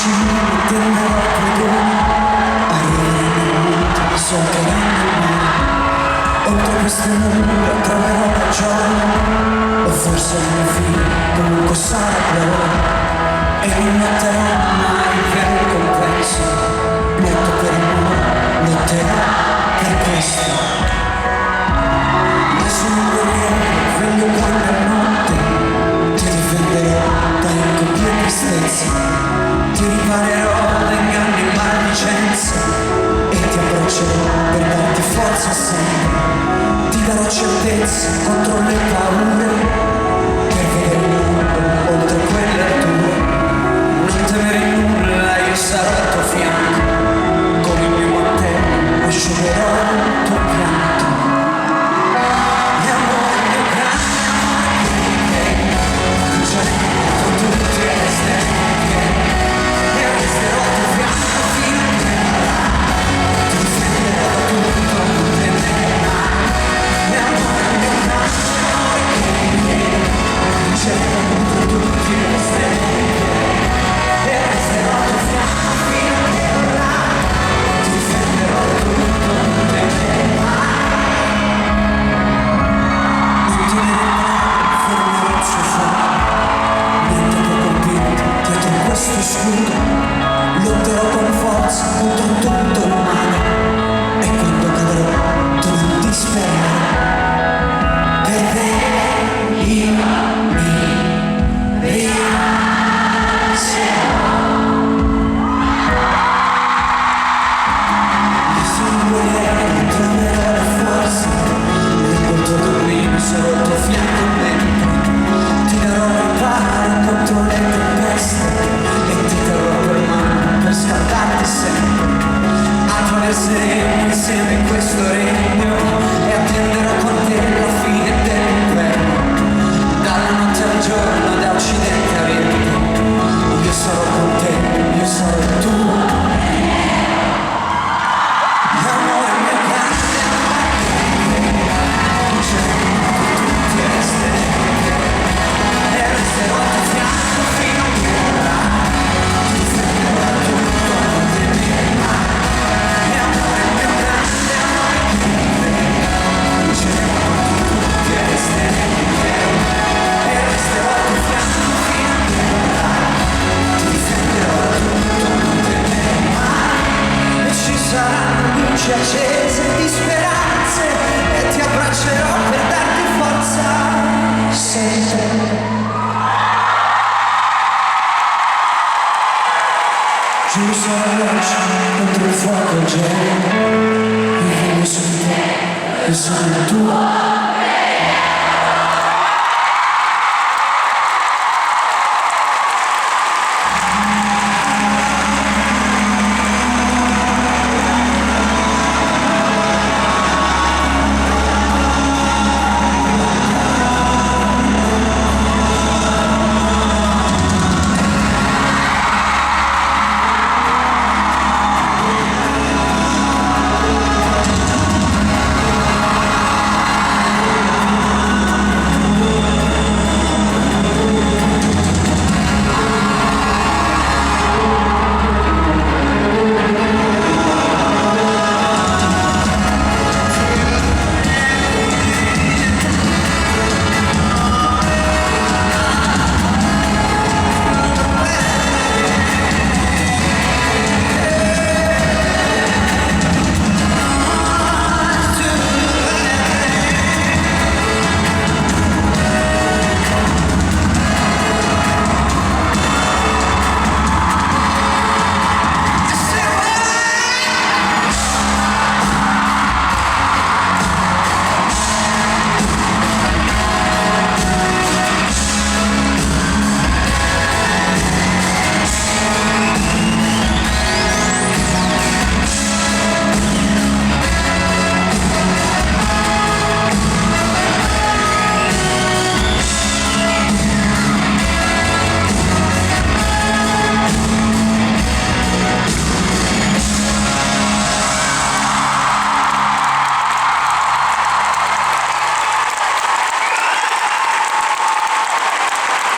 mi tenderò predoni, arriveremo solcando il mare. Oltre queste nuvole troverò la gioia, o forse la mia fine comunque sarà gloria. E non metterò mai via il compenso, lotto per amore, lotterò per questo. Ma sono un guerriero, veglio quando è notte, ti difenderò da incubi e tristezze, ti riparerò da inganni e maldicenze, e ti abbraccerò per darti forza sempre, ti darò certezze contro le paure, per vedere il mondo oltre quelle alture. Non temere nulla, io sarò al tuo fianco, con il mio mantello asciugherò il tuo pianto. E amore mio grande, amore che con tutti e stelle, e resterò al tuo fianco fino a che ti difenderò da tutto, non temere mai. E amore mio grande, amore che con tutti e stelle. Questo scudo lotterò con forza contro tutto il male, e quando cadrò tu non disperare, per te io mi rialzerò. Io sono un guerriero, troverò la forza, lungo il tuo cammino sarò al tuo fianco dentro, ti darò riparo contro le tempeste, per scaldarti sempre. Attraverseremo insieme questo regno e attenderò con te la fine dell'inverno, dalla notte al giorno, da occidente a oriente. Io sarò con te, io sarò tuo. L'amore mio grande, c'è tutti e stelle, e resterò al tuo fianco fino a che saranno luci accese di speranze, e ti abbraccerò per darti forza sempre. Giù sarà luce contro il fuoco gelo, io voglio su te, io sono tuo.